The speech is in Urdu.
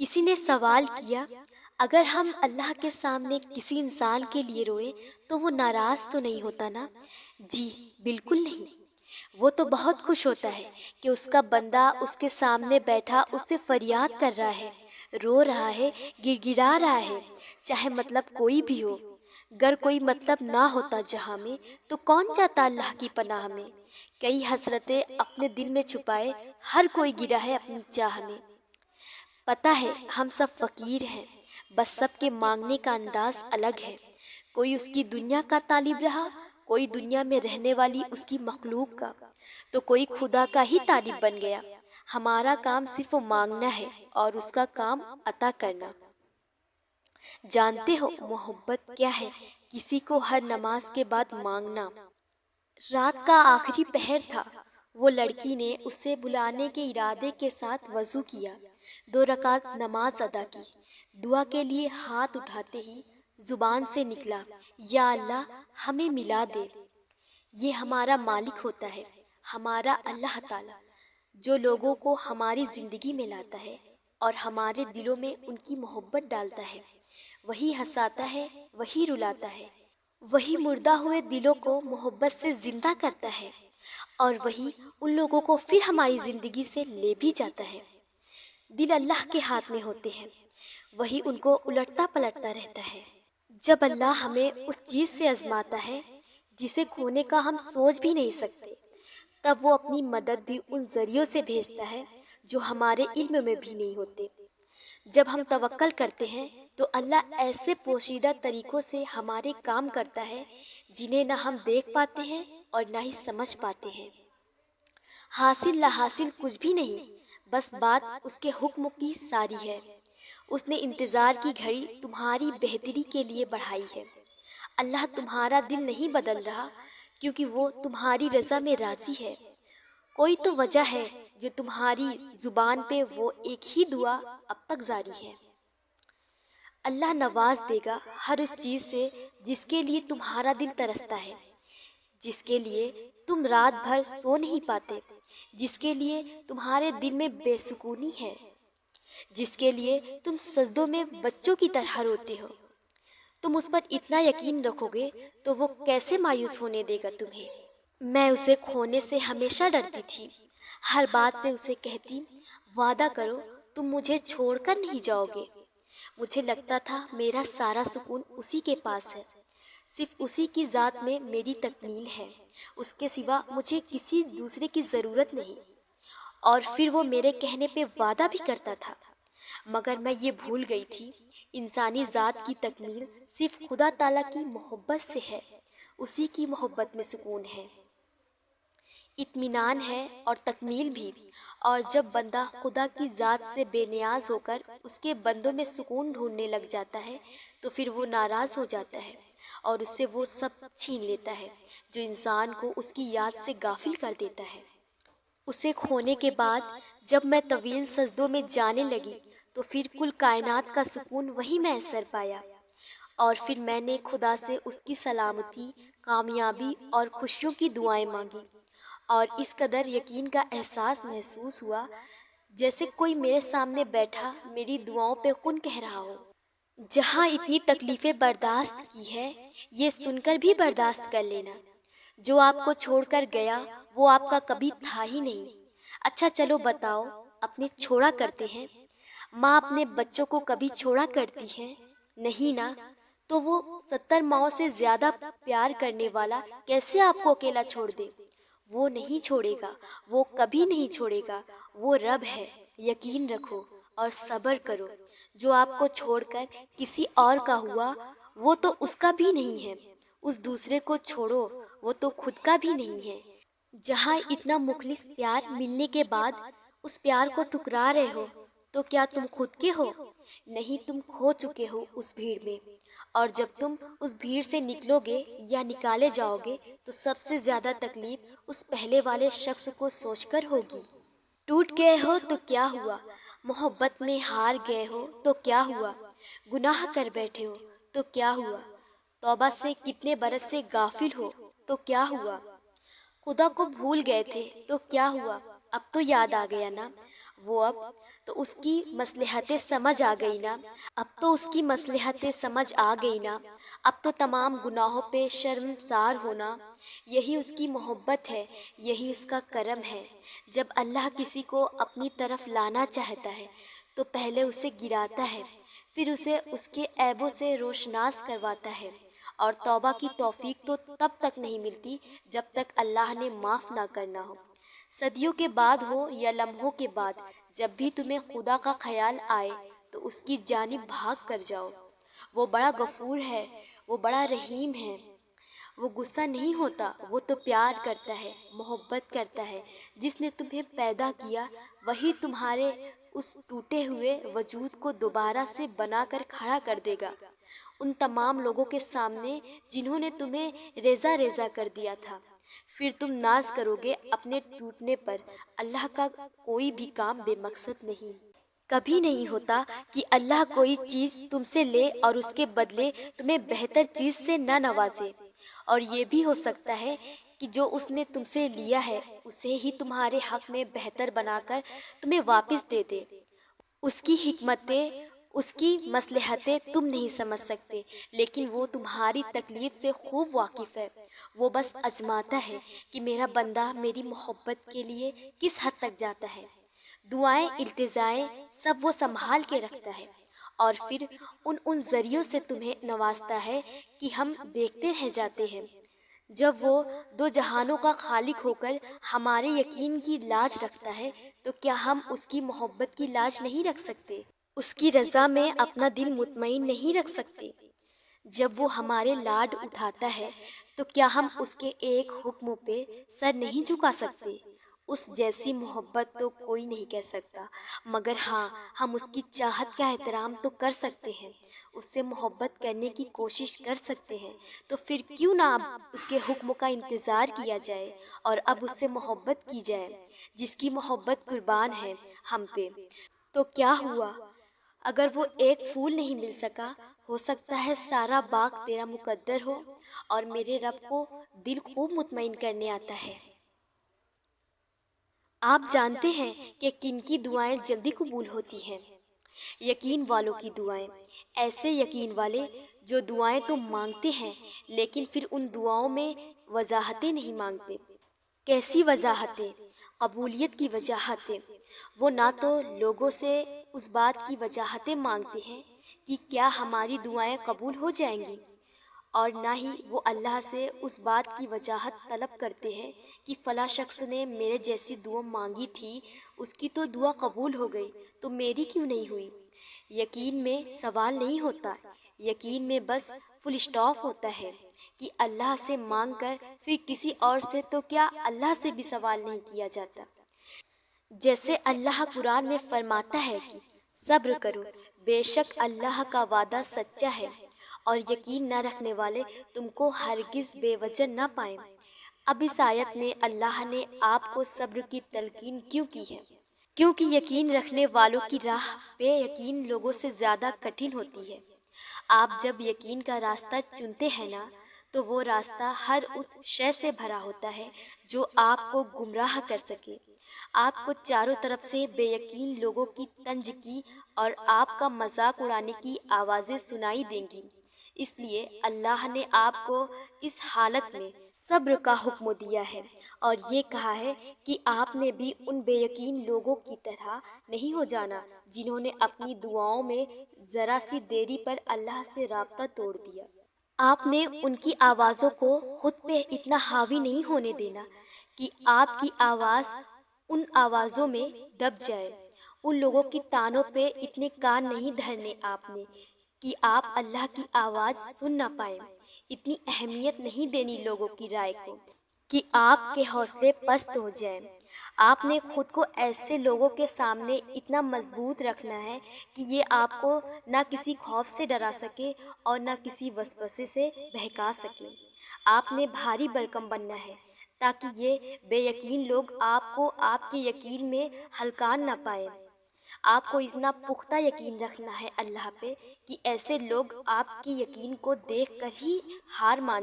کسی نے سوال کیا، اگر ہم اللہ کے سامنے کسی انسان کے لیے روئیں تو وہ ناراض تو نہیں ہوتا نا؟ جی بالکل نہیں، وہ تو بہت خوش ہوتا ہے کہ اس کا بندہ اس کے سامنے بیٹھا اس سے فریاد کر رہا ہے، رو رہا ہے، گر گرا رہا ہے، چاہے مطلب کوئی بھی ہو۔ گر کوئی مطلب نہ ہوتا جہاں میں تو کون جاتا اللہ کی پناہ میں؟ کئی حسرتیں اپنے دل میں چھپائے ہر کوئی گرا ہے اپنی چاہ میں۔ پتہ ہے ہم سب فقیر ہیں، بس سب کے مانگنے کا انداز الگ ہے۔ کوئی اس کی دنیا کا طالب رہا، کوئی دنیا میں رہنے والی اس کی مخلوق کا، تو کوئی خدا کا ہی طالب بن گیا۔ ہمارا کام صرف مانگنا ہے اور اس کا کام عطا کرنا۔ جانتے ہو محبت کیا ہے؟ کسی کو ہر نماز کے بعد مانگنا۔ رات کا آخری پہر تھا، وہ لڑکی نے اسے بلانے کے ارادے کے ساتھ وضو کیا، 2 رکعت نماز ادا کی۔ دعا کے لیے ہاتھ اٹھاتے ہی زبان سے نکلا، یا اللہ ہمیں ملا دے۔ یہ ہمارا مالک ہوتا ہے، ہمارا اللہ تعالی، جو لوگوں کو ہماری زندگی میں لاتا ہے اور ہمارے دلوں میں ان کی محبت ڈالتا ہے۔ وہی ہنساتا ہے، وہی رلاتا ہے، وہی مردہ ہوئے دلوں کو محبت سے زندہ کرتا ہے، اور وہی ان لوگوں کو پھر ہماری زندگی سے لے بھی جاتا ہے۔ دل اللہ کے ہاتھ میں ہوتے ہیں، وہی ان کو الٹتا پلٹتا رہتا ہے۔ جب اللہ ہمیں اس چیز سے آزماتا ہے جسے کھونے کا ہم سوچ بھی نہیں سکتے، تب وہ اپنی مدد بھی ان ذریعوں سے بھیجتا ہے جو ہمارے علم میں بھی نہیں ہوتے۔ جب ہم توکل کرتے ہیں تو اللہ ایسے پوشیدہ طریقوں سے ہمارے کام کرتا ہے جنہیں نہ ہم دیکھ پاتے ہیں اور نہ ہی سمجھ پاتے ہیں۔ حاصل لا حاصل کچھ بھی نہیں، بس بات اس کے حکم کی ساری ہے۔ اس نے انتظار کی گھڑی تمہاری بہتری کے لیے بڑھائی ہے۔ اللہ تمہارا دل نہیں بدل رہا کیونکہ وہ تمہاری رضا میں راضی ہے۔ کوئی تو وجہ ہے جو تمہاری زبان پہ وہ ایک ہی دعا اب تک جاری ہے۔ اللہ نواز دے گا ہر اس چیز سے جس کے لیے تمہارا دل ترستا ہے، جس کے لیے تم رات بھر سو نہیں پاتے، جس کے لیے تمہارے دل میں بے سکونی ہے، جس کے لیے تم سجدوں میں بچوں کی طرح روتے ہو۔ تم اس پر اتنا یقین رکھو گے تو وہ کیسے مایوس ہونے دے گا تمہیں؟ میں اسے کھونے سے ہمیشہ ڈرتی تھی، ہر بات میں اسے کہتی، وعدہ کرو تم مجھے چھوڑ کر نہیں جاؤ گے۔ مجھے لگتا تھا میرا سارا سکون اسی کے پاس ہے، صرف اسی کی ذات میں میری تکمیل ہے، اس کے سوا مجھے کسی دوسرے کی ضرورت نہیں۔ اور پھر وہ میرے کہنے پہ وعدہ بھی کرتا تھا، مگر میں یہ بھول گئی تھی انسانی ذات کی تکمیل صرف خدا تعالیٰ کی محبت سے ہے، اسی کی محبت میں سکون ہے، اطمینان ہے اور تکمیل بھی۔ اور جب بندہ خدا کی ذات سے بے نیاز ہو کر اس کے بندوں میں سکون ڈھونڈنے لگ جاتا ہے تو پھر وہ ناراض ہو جاتا ہے اور اس سے وہ سب چھین لیتا ہے جو انسان کو اس کی یاد سے غافل کر دیتا ہے۔ اسے کھونے کے بعد جب میں طویل سجدوں میں جانے لگی تو پھر کل کائنات کا سکون وہی میسر پایا، اور پھر میں نے خدا سے اس کی سلامتی، کامیابی اور خوشیوں کی دعائیں مانگی، اور اس قدر یقین کا احساس محسوس ہوا جیسے کوئی میرے سامنے بیٹھا میری دعاؤں پہ کن کہہ رہا ہو۔ جہاں اتنی تکلیفیں برداشت کی ہے، یہ سن کر بھی برداشت کر لینا، جو آپ کو چھوڑ کر گیا وہ آپ کا کبھی تھا ہی نہیں۔ اچھا چلو بتاؤ، اپنے چھوڑا کرتے ہیں؟ ماں اپنے بچوں کو کبھی چھوڑا کرتی ہے؟ نہیں نا، تو وہ 70 ماؤں سے زیادہ پیار کرنے والا کیسے آپ کو اکیلا چھوڑ دے؟ وہ نہیں چھوڑے گا، وہ کبھی نہیں چھوڑے گا، وہ رب ہے۔ یقین رکھو اور صبر کرو، جو آپ کو چھوڑ کر کسی اور کا ہوا وہ تو اس کا بھی نہیں ہے، اس دوسرے کو چھوڑو وہ تو خود کا بھی نہیں ہے۔ جہاں اتنا مخلص پیار ملنے کے بعد اس پیار کو ٹکرا رہے ہو تو کیا تم خود کے ہو؟ نہیں، تم کھو چکے ہو اس بھیڑ میں، اور جب تم اس بھیڑ سے نکلو گے یا نکالے جاؤ گے تو سب سے زیادہ تکلیف اس پہلے والے شخص کو سوچ کر ہوگی۔ ٹوٹ گئے ہو تو کیا ہوا، محبت میں ہار گئے ہو تو کیا ہوا، گناہ کر بیٹھے ہو تو کیا ہوا، توبہ سے کتنے برس سے غافل ہو تو کیا ہوا، خدا کو بھول گئے تھے تو کیا ہوا، اب تو یاد آ گیا نا، وہ اب تو اس کی مصلحتیں سمجھ آ گئی نا، اب تو اس کی مصلحتیں سمجھ آ گئی نا، اب تو تمام گناہوں پہ شرمسار ہونا، یہی اس کی محبت ہے، یہی اس کا کرم ہے۔ جب اللہ کسی کو اپنی طرف لانا چاہتا ہے تو پہلے اسے گراتا ہے، پھر اسے اس کے عیبوں سے روشناس کرواتا ہے، اور توبہ کی توفیق تو تب تک نہیں ملتی جب تک اللہ نے معاف نہ کرنا ہو۔ صدیوں کے بعد ہو یا لمحوں کے بعد، جب بھی تمہیں خدا کا خیال آئے تو اس کی جانب بھاگ کر جاؤ۔ وہ بڑا غفور ہے، وہ بڑا رحیم ہے، وہ غصہ نہیں ہوتا، وہ تو پیار کرتا ہے، محبت کرتا ہے۔ جس نے تمہیں پیدا کیا وہی تمہارے اس ٹوٹے ہوئے وجود کو دوبارہ سے بنا کر کھڑا کر دے گا، ان تمام لوگوں کے سامنے جنہوں نے تمہیں ریزہ ریزہ کر دیا تھا۔ پھر تم ناز کرو گے اپنے ٹوٹنے پر۔ اللہ کا کوئی بھی کام بے مقصد نہیں، کبھی نہیں ہوتا کہ اللہ کوئی چیز تم سے لے اور اس کے بدلے تمہیں بہتر چیز سے نہ نوازے، اور یہ بھی ہو سکتا ہے کہ جو اس نے تم سے لیا ہے اسے ہی تمہارے حق میں بہتر بنا کر تمہیں واپس دے دے۔ اس کی حکمتیں، اس کی مصلحتیں تم نہیں سمجھ سکتے، لیکن وہ تمہاری تکلیف سے خوب واقف ہے۔ وہ بس آزماتا ہے کہ میرا بندہ میری محبت کے لیے کس حد تک جاتا ہے۔ دعائیں، التجائیں سب وہ سنبھال کے رکھتا ہے، اور پھر ان ذریعوں سے تمہیں نوازتا ہے کہ ہم دیکھتے رہ جاتے ہیں۔ جب وہ دو جہانوں کا خالق ہو کر ہمارے یقین کی لاج رکھتا ہے تو کیا ہم اس کی محبت کی لاج نہیں رکھ سکتے؟ اس کی رضا میں اپنا دل مطمئن نہیں رکھ سکتے؟ جب وہ ہمارے لاڈ اٹھاتا ہے تو کیا ہم اس کے ایک حکم پہ سر نہیں جھکا سکتے؟ اس جیسی محبت تو کوئی نہیں کہہ سکتا، مگر ہاں ہم اس کی چاہت کا احترام تو کر سکتے ہیں، اس سے محبت کرنے کی کوشش کر سکتے ہیں۔ تو پھر کیوں نہ اب اس کے حکم کا انتظار کیا جائے اور اب اس سے محبت کی جائے، جس کی محبت قربان ہے ہم پہ۔ تو کیا ہوا اگر وہ ایک پھول نہیں مل سکا؟ ہو سکتا ہے سارا باغ تیرا مقدر ہو، اور میرے رب کو دل خوب مطمئن کرنے آتا ہے۔ آپ جانتے ہیں کہ کن کی دعائیں جلدی قبول ہوتی ہیں؟ یقین والوں کی دعائیں۔ ایسے یقین والے جو دعائیں تو مانگتے ہیں لیکن پھر ان دعاؤں میں وضاحتیں نہیں مانگتے۔ کیسی وضاحتیں؟ قبولیت کی وضاحتیں۔ وہ نہ تو لوگوں سے اس بات کی وضاحتیں مانگتے ہیں کہ کیا ہماری دعائیں قبول ہو جائیں گی، اور نہ ہی وہ اللہ سے اس بات کی وضاحت طلب کرتے ہیں کہ فلاں شخص نے میرے جیسی دعا مانگی تھی، اس کی تو دعا قبول ہو گئی تو میری کیوں نہیں ہوئی؟ یقین میں سوال نہیں ہوتا، یقین میں بس فل اسٹاپ ہوتا ہے کہ اللہ سے مانگ کر پھر کسی اور سے تو کیا اللہ سے بھی سوال نہیں کیا جاتا۔ جیسے اللہ قرآن میں فرماتا ہے کہ صبر کرو، بے شک اللہ کا وعدہ سچا ہے، اور یقین نہ رکھنے والے تم کو ہرگز بے وجہ نہ پائیں۔ اب اس آیت میں اللہ نے آپ کو صبر کی تلقین کیوں کی ہے؟ کیونکہ یقین رکھنے والوں کی راہ بے یقین لوگوں سے زیادہ کٹھن ہوتی ہے۔ آپ جب یقین کا راستہ چنتے ہیں نا تو وہ راستہ ہر اس شے سے بھرا ہوتا ہے جو آپ کو گمراہ کر سکے۔ آپ کو چاروں طرف سے بے یقین لوگوں کی طنز کی اور آپ کا مذاق اڑانے کی آوازیں سنائی دیں گی، اس لیے اللہ نے آپ کو اس حالت میں صبر کا حکم دیا ہے، اور یہ کہا ہے کہ آپ نے بھی ان بے یقین لوگوں کی طرح نہیں ہو جانا جنہوں نے اپنی دعاؤں میں ذرا سی دیری پر اللہ سے رابطہ توڑ دیا۔ آپ نے ان کی آوازوں کو خود پہ اتنا حاوی نہیں ہونے دینا کہ آپ کی آواز ان آوازوں میں دب جائے۔ ان لوگوں کی تانوں پہ اتنے کان نہیں دھرنے آپ نے کہ آپ اللہ کی آواز سن نہ پائیں۔ اتنی اہمیت نہیں دینی لوگوں کی رائے کو کہ آپ کے حوصلے پست ہو جائیں۔ آپ نے خود کو ایسے لوگوں کے سامنے اتنا مضبوط رکھنا ہے کہ یہ آپ کو نہ کسی خوف سے ڈرا سکے اور نہ کسی وسوسے سے بہکا سکے۔ آپ نے بھاری بھرکم بننا ہے تاکہ یہ بے یقین لوگ آپ کو آپ کے یقین میں ہلکان نہ پائیں۔ آپ کو اتنا پختہ یقین رکھنا ہے اللہ پہ کہ ایسے لوگ آپ کی یقین کو دیکھ کر ہی ہار مان